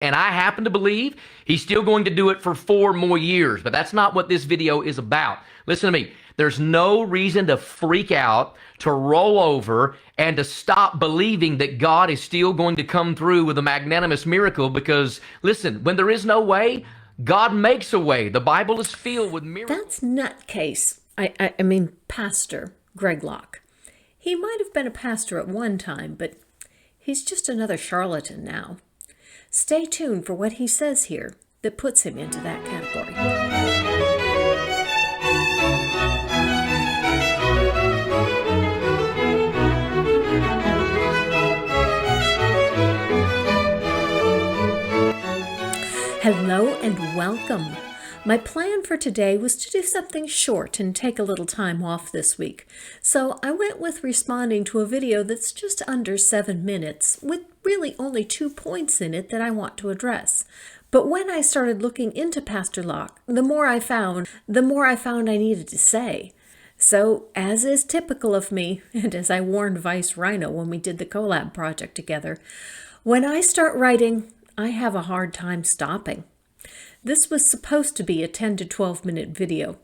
And I happen to believe he's still going to do it for 4 more years. But that's not what this video is about. Listen to me. There's no reason to freak out, to roll over, and to stop believing that God is still going to come through with a magnanimous miracle. Because, listen, when there is no way, God makes a way. The Bible is filled with miracles. That's nutcase. I mean, Pastor Greg Locke. He might have been a pastor at one time, but he's just another charlatan now. Stay tuned for what he says here that puts him into that category. Hello and welcome. My plan for today was to do something short and take a little time off this week. So I went with responding to a video that's just under 7 minutes with really only 2 points in it that I want to address. But when I started looking into Pastor Locke, the more I found I needed to say. So, as is typical of me, and as I warned Vice Rhino when we did the collab project together, when I start writing, I have a hard time stopping. This was supposed to be a 10 to 12 minute video,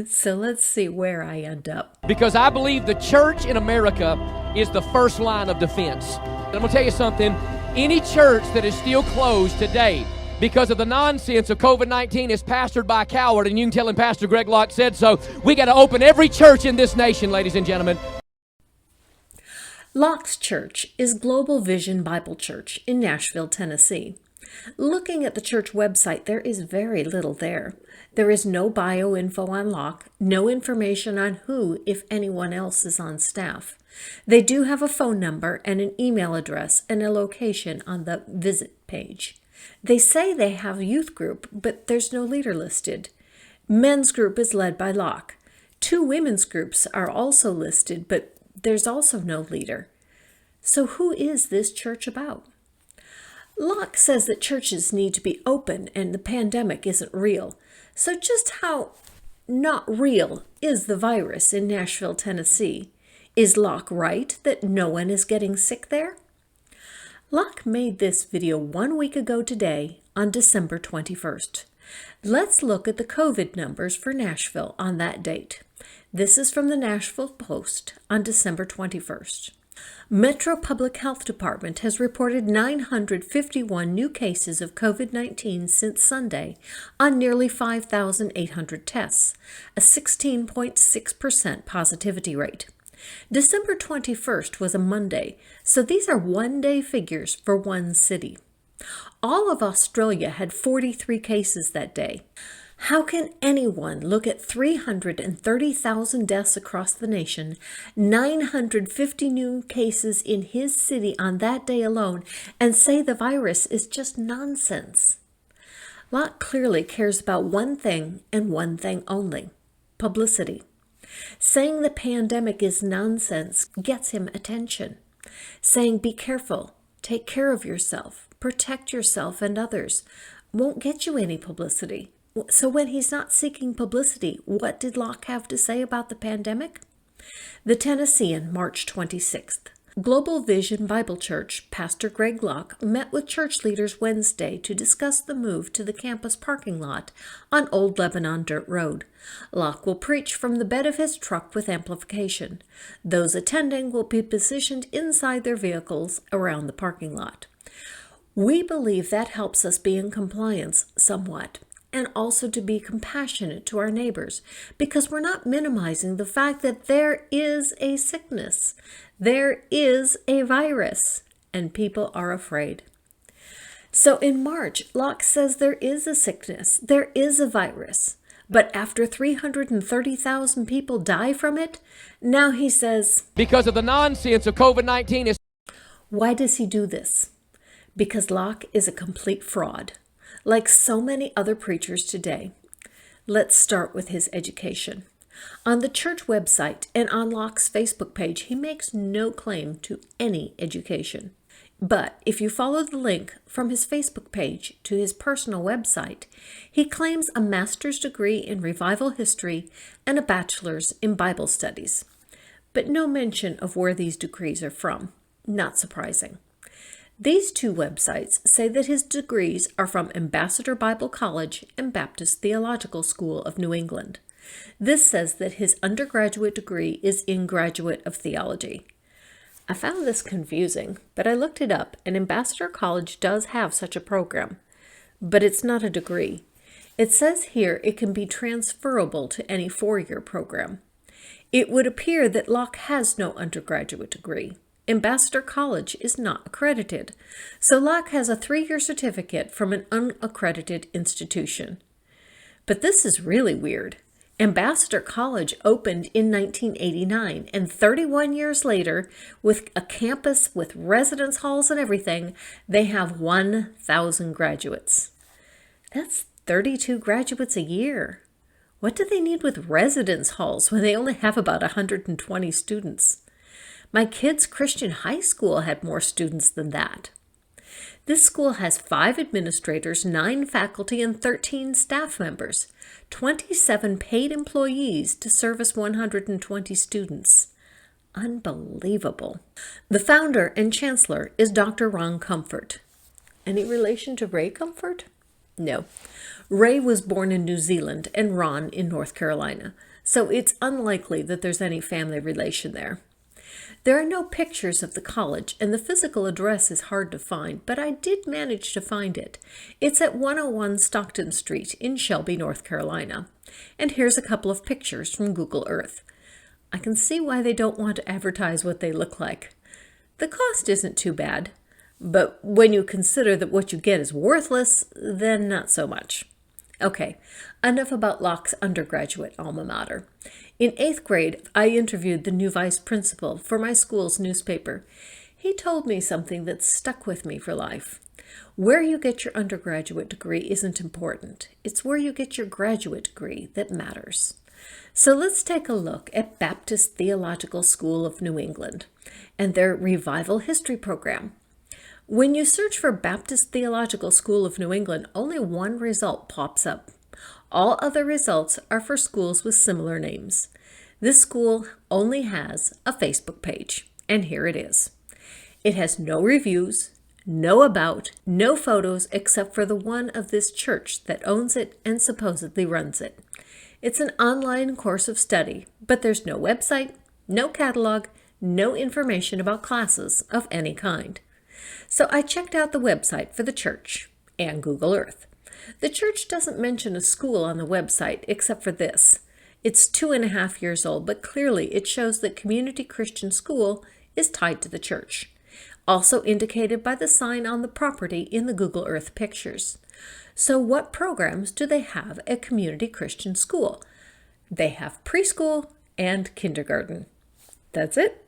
so let's see where I end up. Because I believe the church in America is the first line of defense. And I'm going to tell you something, any church that is still closed today because of the nonsense of COVID-19 is pastored by a coward, and you can tell him Pastor Greg Locke said so. We got to open every church in this nation, ladies and gentlemen. Locke's church is Global Vision Bible Church in Nashville, Tennessee. Looking at the church website, there is very little there. There is no bio info on Locke, no information on who, if anyone else, is on staff. They do have a phone number and an email address and a location on the visit page. They say they have a youth group, but there's no leader listed. Men's group is led by Locke. 2 women's groups are also listed, but there's also no leader. So who is this church about? Locke says that churches need to be open and the pandemic isn't real. So just how not real is the virus in Nashville, Tennessee? Is Locke right that no one is getting sick there? Locke made this video 1 week ago today on December 21st. Let's look at the COVID numbers for Nashville on that date. This is from the Nashville Post on December 21st. Metro Public Health Department has reported 951 new cases of COVID-19 since Sunday on nearly 5,800 tests, a 16.6% positivity rate. December 21st was a Monday, so these are one-day figures for one city. All of Australia had 43 cases that day. How can anyone look at 330,000 deaths across the nation, 950 new cases in his city on that day alone, and say the virus is just nonsense? Locke clearly cares about one thing and one thing only: publicity. Saying the pandemic is nonsense gets him attention. Saying be careful, take care of yourself, protect yourself and others won't get you any publicity. So when he's not seeking publicity, what did Locke have to say about the pandemic? The Tennessean, March 26th. Global Vision Bible Church Pastor Greg Locke met with church leaders Wednesday to discuss the move to the campus parking lot on Old Lebanon Dirt Road. Locke will preach from the bed of his truck with amplification. Those attending will be positioned inside their vehicles around the parking lot. We believe that helps us be in compliance somewhat, and also to be compassionate to our neighbors, because we're not minimizing the fact that there is a sickness, there is a virus, and people are afraid. So in March, Locke says there is a sickness, there is a virus, but after 330,000 people die from it, now he says, because of the nonsense of COVID-19 is... Why does he do this? Because Locke is a complete fraud, like so many other preachers today. Let's start with his education. On the church website and on Locke's Facebook page, he makes no claim to any education. But if you follow the link from his Facebook page to his personal website, he claims a master's degree in revival history and a bachelor's in Bible studies. But no mention of where these degrees are from. Not surprising. These two websites say that his degrees are from Ambassador Bible College and Baptist Theological School of New England. This says that his undergraduate degree is in Graduate of Theology. I found this confusing, but I looked it up, and Ambassador College does have such a program, but it's not a degree. It says here it can be transferable to any four-year program. It would appear that Locke has no undergraduate degree. Ambassador College is not accredited, so Locke has a 3-year certificate from an unaccredited institution. But this is really weird. Ambassador College opened in 1989, and 31 years later, with a campus with residence halls and everything, they have 1,000 graduates. That's 32 graduates a year. What do they need with residence halls when they only have about 120 students? My kids' Christian high school had more students than that. This school has 5 administrators, 9 faculty, and 13 staff members, 27 paid employees to service 120 students. Unbelievable. The founder and chancellor is Dr. Ron Comfort. Any relation to Ray Comfort? No. Ray was born in New Zealand and Ron in North Carolina, so it's unlikely that there's any family relation there. There are no pictures of the college, and the physical address is hard to find, but I did manage to find it. It's at 101 Stockton Street in Shelby, North Carolina. And here's a couple of pictures from Google Earth. I can see why they don't want to advertise what they look like. The cost isn't too bad, but when you consider that what you get is worthless, then not so much. Okay, enough about Locke's undergraduate alma mater. In 8th grade, I interviewed the new vice principal for my school's newspaper. He told me something that stuck with me for life. Where you get your undergraduate degree isn't important. It's where you get your graduate degree that matters. So let's take a look at Baptist Theological School of New England and their Revival History program. When you search for Baptist Theological School of New England, only one result pops up. All other results are for schools with similar names. This school only has a Facebook page, and here it is. It has no reviews, no about, no photos except for the one of this church that owns it and supposedly runs it. It's an online course of study, but there's no website, no catalog, no information about classes of any kind. So I checked out the website for the church and Google Earth. The church doesn't mention a school on the website except for this. It's 2.5 years old, but clearly it shows that Community Christian School is tied to the church, also indicated by the sign on the property in the Google Earth pictures. So what programs do they have at Community Christian School? They have preschool and kindergarten. That's it.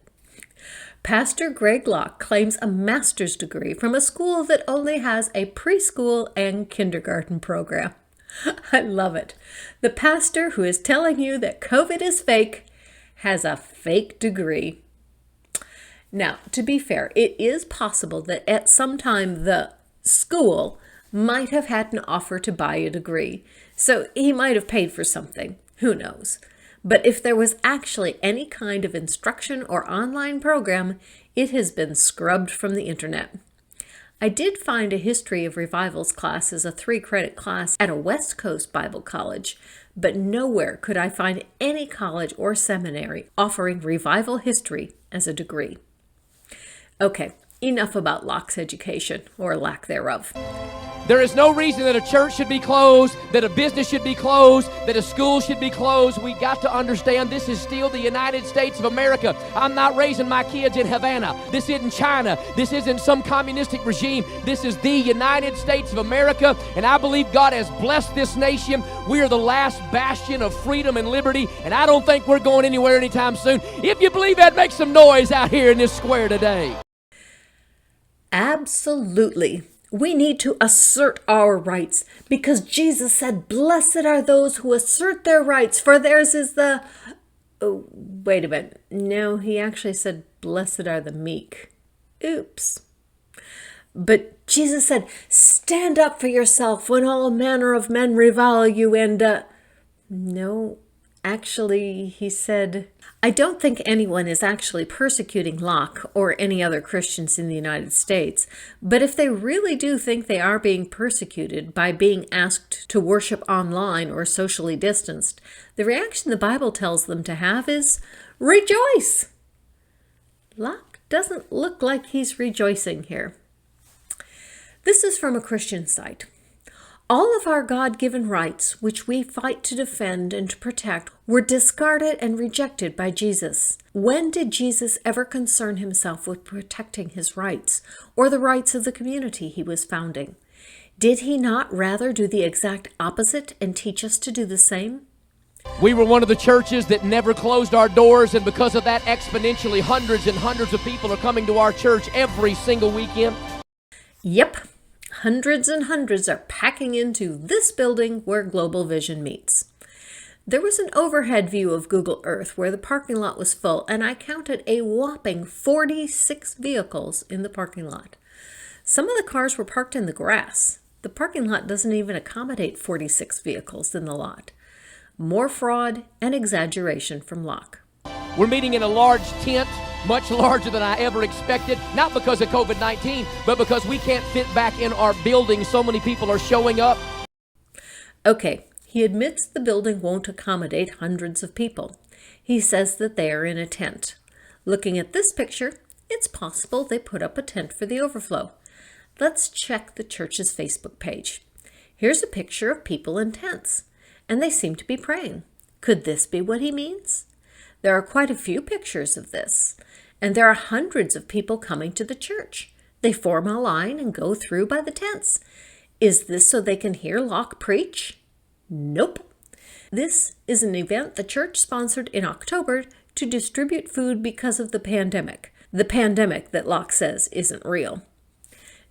Pastor Greg Locke claims a master's degree from a school that only has a preschool and kindergarten program. I love it. The pastor who is telling you that COVID is fake has a fake degree. Now, to be fair, it is possible that at some time the school might have had an offer to buy a degree, so he might have paid for something. Who knows? But if there was actually any kind of instruction or online program, it has been scrubbed from the internet. I did find a History of Revivals class as a 3-credit class at a West Coast Bible college, but nowhere could I find any college or seminary offering revival history as a degree. Okay, enough about Locke's education, or lack thereof. There is no reason that a church should be closed, that a business should be closed, that a school should be closed. We got to understand this is still the United States of America. I'm not raising my kids in Havana. This isn't China. This isn't some communistic regime. This is the United States of America, and I believe God has blessed this nation. We are the last bastion of freedom and liberty, and I don't think we're going anywhere anytime soon. If you believe that, make some noise out here in this square today. Absolutely. We need to assert our rights because Jesus said, "Blessed are those who assert their rights, for theirs is the..." Oh, wait a minute. No, he actually said, "Blessed are the meek." Oops. But Jesus said, "Stand up for yourself when all manner of men revile you," and no, actually, he said, I don't think anyone is actually persecuting Locke or any other Christians in the United States, but if they really do think they are being persecuted by being asked to worship online or socially distanced, the reaction the Bible tells them to have is, rejoice! Locke doesn't look like he's rejoicing here. This is from a Christian site. All of our God-given rights, which we fight to defend and to protect, were discarded and rejected by Jesus. When did Jesus ever concern himself with protecting his rights or the rights of the community he was founding? Did he not rather do the exact opposite and teach us to do the same? We were one of the churches that never closed our doors, and because of that, exponentially hundreds and hundreds of people are coming to our church every single weekend. Yep. Hundreds and hundreds are packing into this building where Global Vision meets. There was an overhead view of Google Earth where the parking lot was full, and I counted a whopping 46 vehicles in the parking lot. Some of the cars were parked in the grass. The parking lot doesn't even accommodate 46 vehicles in the lot. More fraud and exaggeration from Locke. We're meeting in a large tent, much larger than I ever expected, not because of COVID-19, but because we can't fit back in our building. So many people are showing up. Okay, he admits the building won't accommodate hundreds of people. He says that they are in a tent. Looking at this picture, it's possible they put up a tent for the overflow. Let's check the church's Facebook page. Here's a picture of people in tents, and they seem to be praying. Could this be what he means? There are quite a few pictures of this, and there are hundreds of people coming to the church. They form a line and go through by the tents. Is this so they can hear Locke preach? Nope. This is an event the church sponsored in October to distribute food because of the pandemic that Locke says isn't real.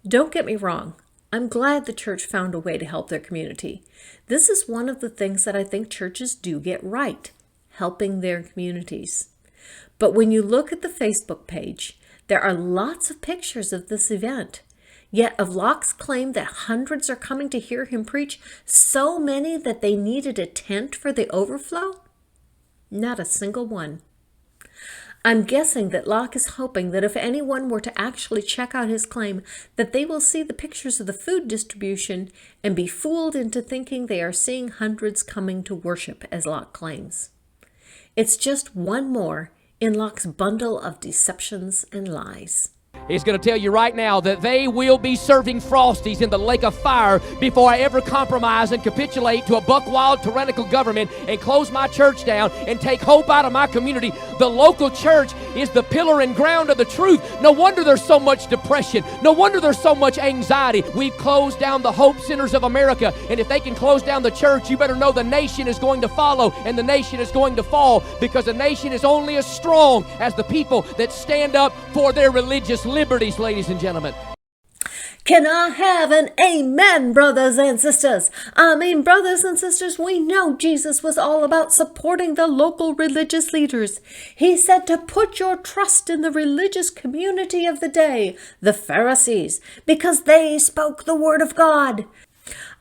Don't get me wrong. I'm glad the church found a way to help their community. This is one of the things that I think churches do get right, helping their communities. But when you look at the Facebook page, there are lots of pictures of this event. Yet of Locke's claim that hundreds are coming to hear him preach, so many that they needed a tent for the overflow? Not a single one. I'm guessing that Locke is hoping that if anyone were to actually check out his claim, that they will see the pictures of the food distribution and be fooled into thinking they are seeing hundreds coming to worship, as Locke claims. It's just one more in Locke's bundle of deceptions and lies. He's going to tell you right now that they will be serving Frosties in the lake of fire before I ever compromise and capitulate to a buck-wild tyrannical government and close my church down and take hope out of my community. The local church is the pillar and ground of the truth. No wonder there's so much depression. No wonder there's so much anxiety. We've closed down the hope centers of America, and if they can close down the church, you better know the nation is going to follow and the nation is going to fall, because a nation is only as strong as the people that stand up for their religious liberties, ladies and gentlemen. Can I have an amen, brothers and sisters? Brothers and sisters, we know Jesus was all about supporting the local religious leaders. He said to put your trust in the religious community of the day, the Pharisees, because they spoke the word of God.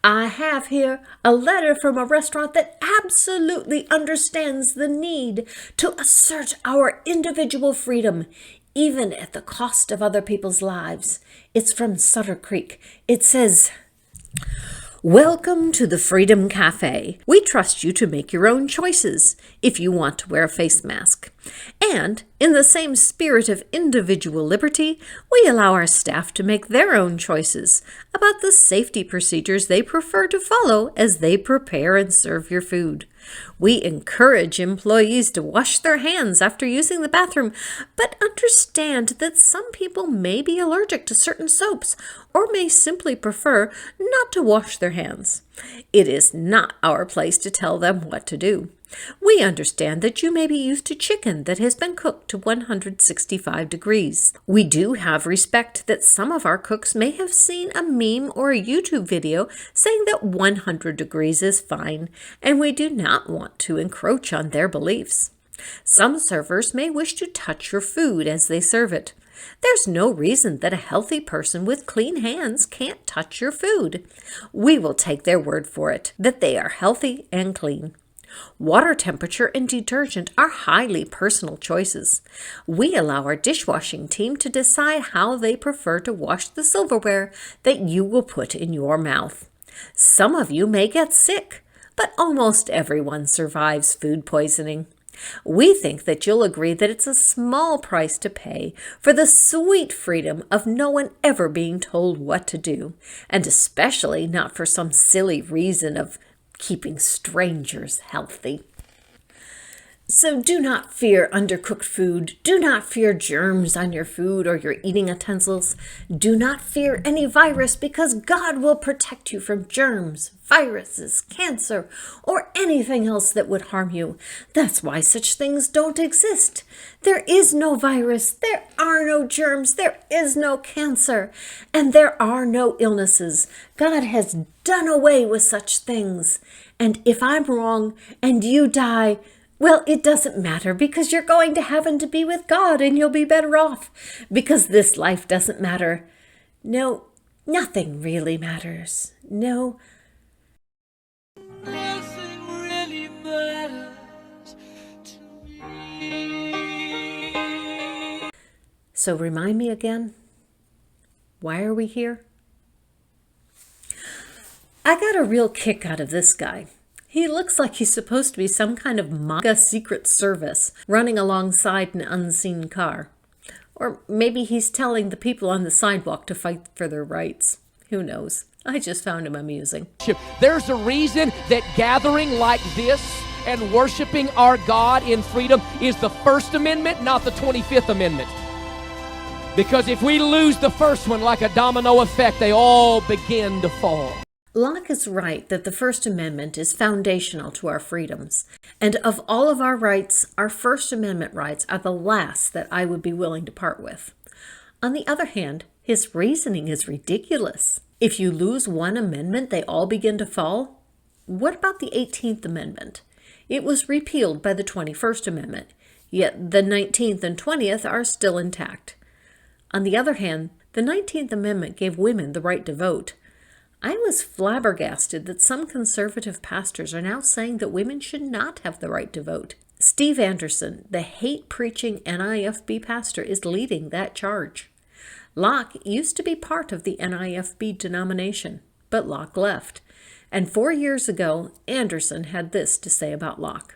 I have here a letter from a restaurant that absolutely understands the need to assert our individual freedom, even at the cost of other people's lives. It's from Sutter Creek. It says, "Welcome to the Freedom Cafe. We trust you to make your own choices if you want to wear a face mask. And in the same spirit of individual liberty, we allow our staff to make their own choices about the safety procedures they prefer to follow as they prepare and serve your food. We encourage employees to wash their hands after using the bathroom, but understand that some people may be allergic to certain soaps or may simply prefer not to wash their hands. It is not our place to tell them what to do. We understand that you may be used to chicken that has been cooked to 165 degrees. We do have respect that some of our cooks may have seen a meme or a YouTube video saying that 100 degrees is fine, and we do not want to encroach on their beliefs. Some servers may wish to touch your food as they serve it. There's no reason that a healthy person with clean hands can't touch your food. We will take their word for it, that they are healthy and clean. Water temperature and detergent are highly personal choices. We allow our dishwashing team to decide how they prefer to wash the silverware that you will put in your mouth. Some of you may get sick, but almost everyone survives food poisoning. We think that you'll agree that it's a small price to pay for the sweet freedom of no one ever being told what to do, and especially not for some silly reason of keeping strangers healthy. So do not fear undercooked food. Do not fear germs on your food or your eating utensils. Do not fear any virus, because God will protect you from germs, viruses, cancer, or anything else that would harm you. That's why such things don't exist. There is no virus. There are no germs. There is no cancer. And there are no illnesses. God has done away with such things. And if I'm wrong and you die, well, it doesn't matter, because you're going to heaven to be with God and you'll be better off, because this life doesn't matter. No, nothing really matters. No. Nothing really matters to me. So remind me again, why are we here? I got a real kick out of this guy. He looks like he's supposed to be some kind of MAGA secret service running alongside an unseen car. Or maybe he's telling the people on the sidewalk to fight for their rights. Who knows? I just found him amusing. There's a reason that gathering like this and worshiping our God in freedom is the First Amendment, not the 25th Amendment. Because if we lose the first one, like a domino effect, they all begin to fall. Locke is right that the First Amendment is foundational to our freedoms, and of all of our rights, our First Amendment rights are the last that I would be willing to part with. On the other hand, his reasoning is ridiculous. If you lose one amendment, they all begin to fall? What about the 18th Amendment? It was repealed by the 21st Amendment, yet the 19th and 20th are still intact. On the other hand, the 19th Amendment gave women the right to vote. I was flabbergasted that some conservative pastors are now saying that women should not have the right to vote. Steve Anderson, the hate-preaching NIFB pastor, is leading that charge. Locke used to be part of the NIFB denomination, but Locke left. And 4 years ago, Anderson had this to say about Locke.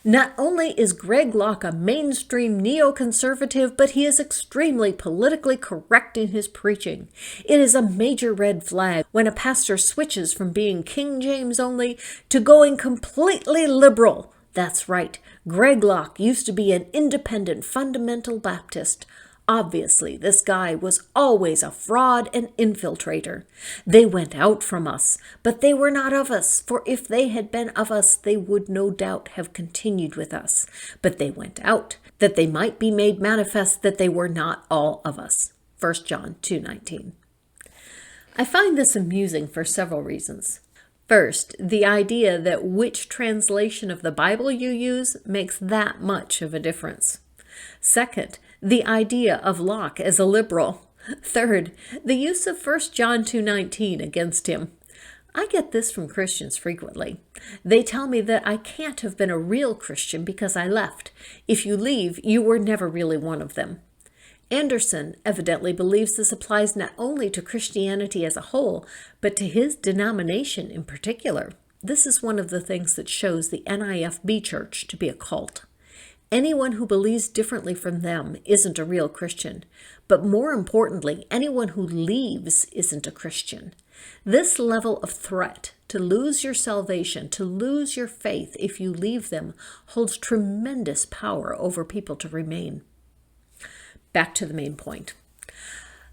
Not only is Greg Locke a mainstream neoconservative, but he is extremely politically correct in his preaching. It is a major red flag when a pastor switches from being King James only to going completely liberal. That's right, Greg Locke used to be an independent fundamental Baptist. Obviously, this guy was always a fraud and infiltrator. They went out from us, but they were not of us, for if they had been of us, they would no doubt have continued with us. But they went out, that they might be made manifest that they were not all of us. 1 John 2:19. I find this amusing for several reasons. First, the idea that which translation of the Bible you use makes that much of a difference. Second, the idea of Locke as a liberal. Third, the use of 1 John 2:19 against him. I get this from Christians frequently. They tell me that I can't have been a real Christian because I left. If you leave, you were never really one of them. Anderson evidently believes this applies not only to Christianity as a whole, but to his denomination in particular. This is one of the things that shows the NIFB church to be a cult. Anyone who believes differently from them isn't a real Christian. But more importantly, anyone who leaves isn't a Christian. This level of threat to lose your salvation, to lose your faith if you leave them, holds tremendous power over people to remain. Back to the main point.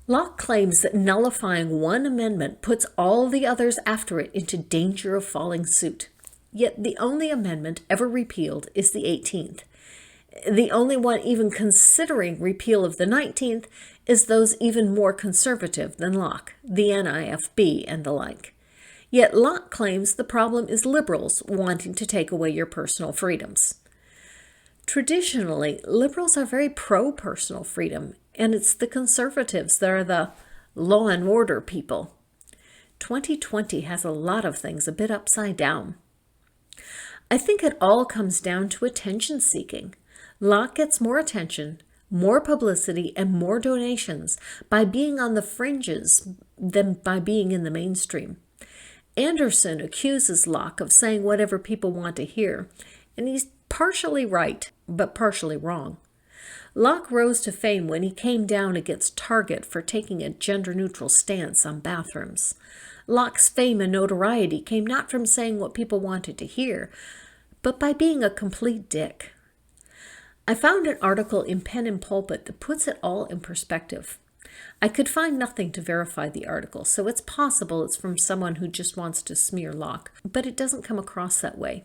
Locke claims that nullifying one amendment puts all the others after it into danger of falling suit. Yet the only amendment ever repealed is the 18th. The only one even considering repeal of the 19th is those even more conservative than Locke, the NIFB and the like. Yet Locke claims the problem is liberals wanting to take away your personal freedoms. Traditionally, liberals are very pro-personal freedom, and it's the conservatives that are the law and order people. 2020 has a lot of things a bit upside down. I think it all comes down to attention seeking. Locke gets more attention, more publicity, and more donations by being on the fringes than by being in the mainstream. Anderson accuses Locke of saying whatever people want to hear, and he's partially right, but partially wrong. Locke rose to fame when he came down against Target for taking a gender-neutral stance on bathrooms. Locke's fame and notoriety came not from saying what people wanted to hear, but by being a complete dick. I found an article in Pen and Pulpit that puts it all in perspective. I could find nothing to verify the article, so it's possible it's from someone who just wants to smear Locke, but it doesn't come across that way.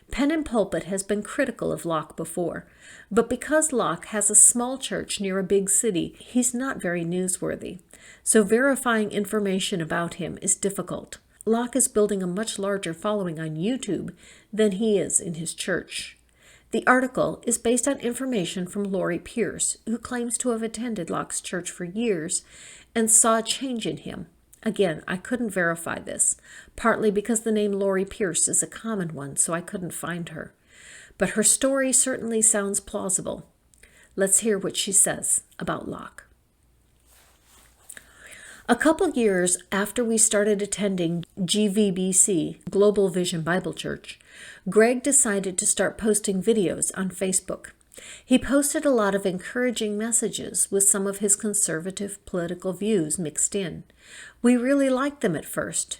Pen and Pulpit has been critical of Locke before, but because Locke has a small church near a big city, he's not very newsworthy, so verifying information about him is difficult. Locke is building a much larger following on YouTube than he is in his church. The article is based on information from Lori Pierce, who claims to have attended Locke's church for years and saw a change in him. Again, I couldn't verify this, partly because the name Lori Pierce is a common one, so I couldn't find her. But her story certainly sounds plausible. Let's hear what she says about Locke. A couple years after we started attending GVBC, Global Vision Bible Church, Greg decided to start posting videos on Facebook. He posted a lot of encouraging messages with some of his conservative political views mixed in. We really liked them at first.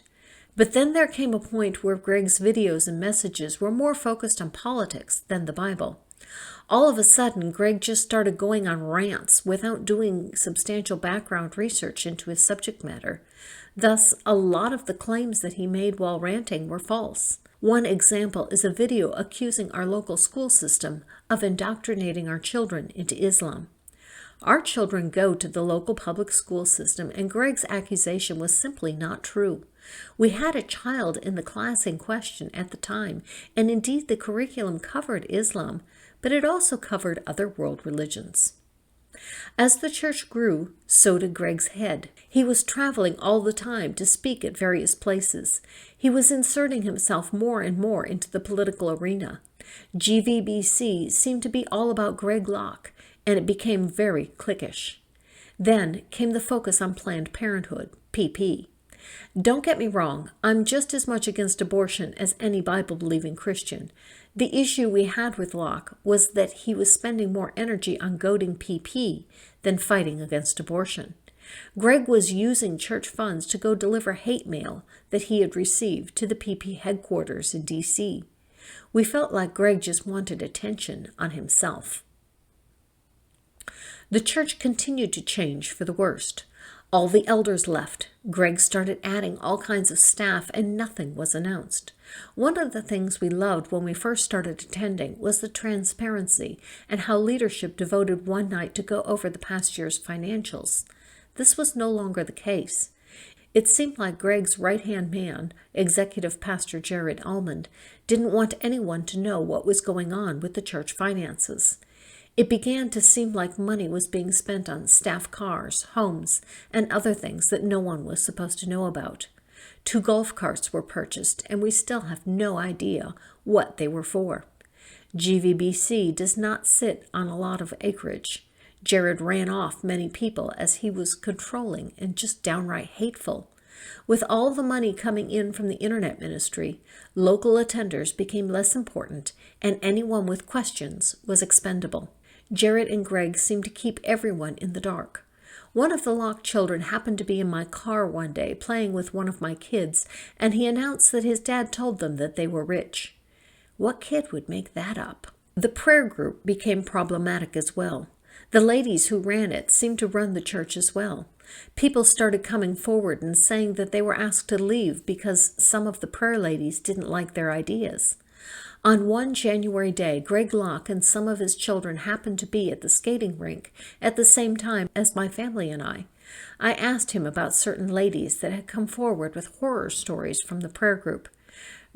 But then there came a point where Greg's videos and messages were more focused on politics than the Bible. All of a sudden, Greg just started going on rants without doing substantial background research into his subject matter. Thus, a lot of the claims that he made while ranting were false. One example is a video accusing our local school system of indoctrinating our children into Islam. Our children go to the local public school system, and Greg's accusation was simply not true. We had a child in the class in question at the time, and indeed the curriculum covered Islam, but it also covered other world religions. As the church grew, so did Greg's head. He was traveling all the time to speak at various places. He was inserting himself more and more into the political arena. GVBC seemed to be all about Greg Locke, and it became very cliquish. Then came the focus on Planned Parenthood, PP. Don't get me wrong, I'm just as much against abortion as any Bible-believing Christian. The issue we had with Locke was that he was spending more energy on goading PP than fighting against abortion. Greg was using church funds to go deliver hate mail that he had received to the PP headquarters in D.C. We felt like Greg just wanted attention on himself. The church continued to change for the worst. All the elders left. Greg started adding all kinds of staff, and nothing was announced. One of the things we loved when we first started attending was the transparency and how leadership devoted one night to go over the past year's financials. This was no longer the case. It seemed like Greg's right-hand man, Executive Pastor Jared Almond, didn't want anyone to know what was going on with the church finances. It began to seem like money was being spent on staff cars, homes, and other things that no one was supposed to know about. 2 golf carts were purchased, and we still have no idea what they were for. GVBC does not sit on a lot of acreage. Jared ran off many people as he was controlling and just downright hateful. With all the money coming in from the internet ministry, local attenders became less important, and anyone with questions was expendable. Jared and Greg seemed to keep everyone in the dark. One of the Locke children happened to be in my car one day playing with one of my kids, and he announced that his dad told them that they were rich. What kid would make that up? The prayer group became problematic as well. The ladies who ran it seemed to run the church as well. People started coming forward and saying that they were asked to leave because some of the prayer ladies didn't like their ideas. On one January day, Greg Locke and some of his children happened to be at the skating rink at the same time as my family and I. I asked him about certain ladies that had come forward with horror stories from the prayer group.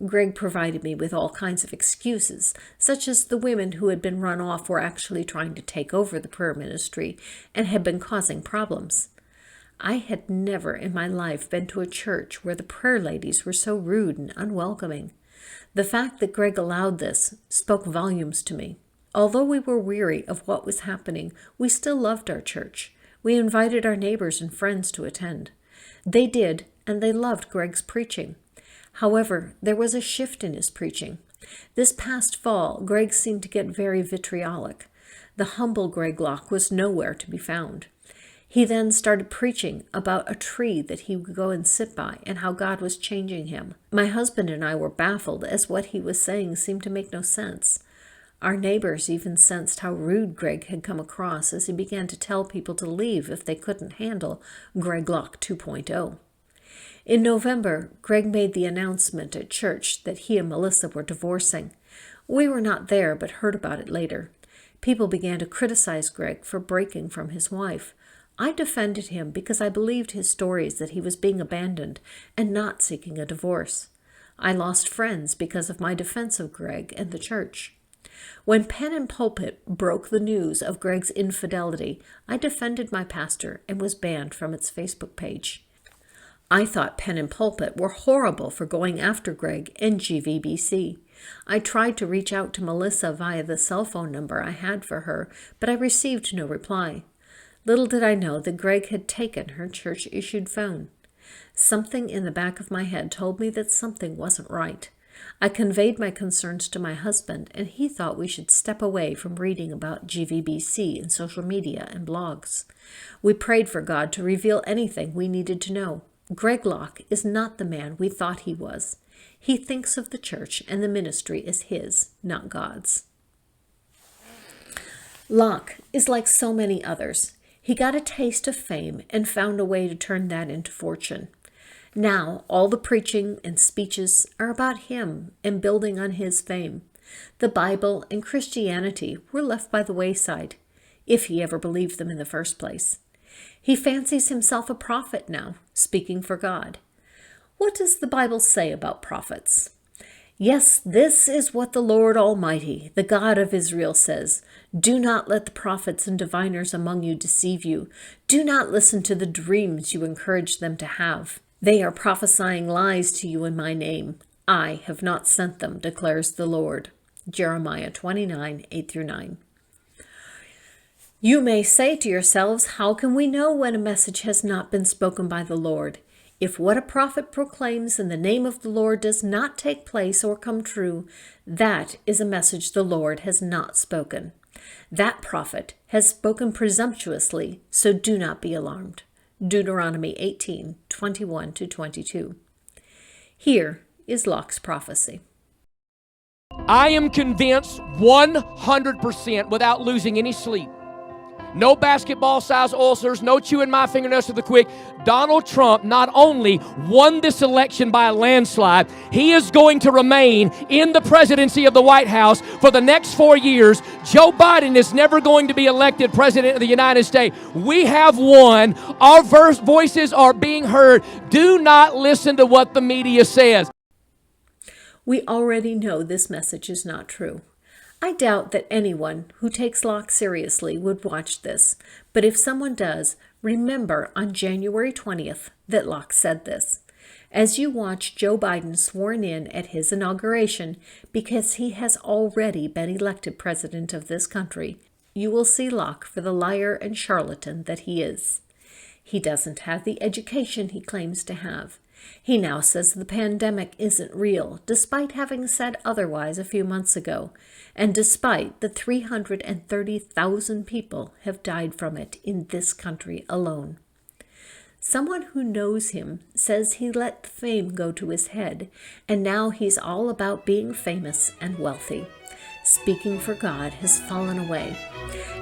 Greg provided me with all kinds of excuses, such as the women who had been run off were actually trying to take over the prayer ministry and had been causing problems. I had never in my life been to a church where the prayer ladies were so rude and unwelcoming. The fact that Greg allowed this spoke volumes to me. Although we were weary of what was happening, we still loved our church. We invited our neighbors and friends to attend. They did, and they loved Greg's preaching. However, there was a shift in his preaching. This past fall, Greg seemed to get very vitriolic. The humble Greg Locke was nowhere to be found. He then started preaching about a tree that he would go and sit by and how God was changing him. My husband and I were baffled as what he was saying seemed to make no sense. Our neighbors even sensed how rude Greg had come across as he began to tell people to leave if they couldn't handle Greg Locke 2.0. In November, Greg made the announcement at church that he and Melissa were divorcing. We were not there but heard about it later. People began to criticize Greg for breaking from his wife. I defended him because I believed his stories that he was being abandoned and not seeking a divorce. I lost friends because of my defense of Greg and the church. When Pen and Pulpit broke the news of Greg's infidelity, I defended my pastor and was banned from its Facebook page. I thought Pen and Pulpit were horrible for going after Greg and GVBC. I tried to reach out to Melissa via the cell phone number I had for her, but I received no reply. Little did I know that Greg had taken her church-issued phone. Something in the back of my head told me that something wasn't right. I conveyed my concerns to my husband, and he thought we should step away from reading about GVBC in social media and blogs. We prayed for God to reveal anything we needed to know. Greg Locke is not the man we thought he was. He thinks of the church and the ministry as his, not God's. Locke is like so many others. He got a taste of fame and found a way to turn that into fortune. Now, all the preaching and speeches are about him and building on his fame. The Bible and Christianity were left by the wayside, if he ever believed them in the first place. He fancies himself a prophet now, speaking for God. What does the Bible say about prophets? Yes, this is what the Lord Almighty, the God of Israel, says. Do not let the prophets and diviners among you deceive you. Do not listen to the dreams you encourage them to have. They are prophesying lies to you in my name. I have not sent them, declares the Lord. Jeremiah 29, 8-9. You may say to yourselves, how can we know when a message has not been spoken by the Lord? If what a prophet proclaims in the name of the Lord does not take place or come true, that is a message the Lord has not spoken. That prophet has spoken presumptuously, so do not be alarmed. Deuteronomy 18, 21-22. Here is Locke's prophecy. I am convinced 100% without losing any sleep. No basketball-sized ulcers, no chewing my fingernails to the quick. Donald Trump not only won this election by a landslide, he is going to remain in the presidency of the White House for the next 4 years. Joe Biden is never going to be elected president of the United States. We have won. Our voices are being heard. Do not listen to what the media says. We already know this message is not true. I doubt that anyone who takes Locke seriously would watch this, but if someone does, remember on January 20th that Locke said this. As you watch Joe Biden sworn in at his inauguration, because he has already been elected president of this country, you will see Locke for the liar and charlatan that he is. He doesn't have the education he claims to have. He now says the pandemic isn't real, despite having said otherwise a few months ago, and despite the 330,000 people have died from it in this country alone. Someone who knows him says he let fame go to his head, and now he's all about being famous and wealthy. Speaking for God has fallen away.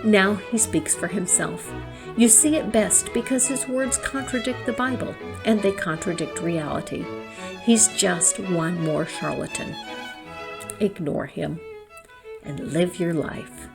Now he speaks for himself. You see it best because his words contradict the Bible, and they contradict reality. He's just one more charlatan. Ignore him and live your life.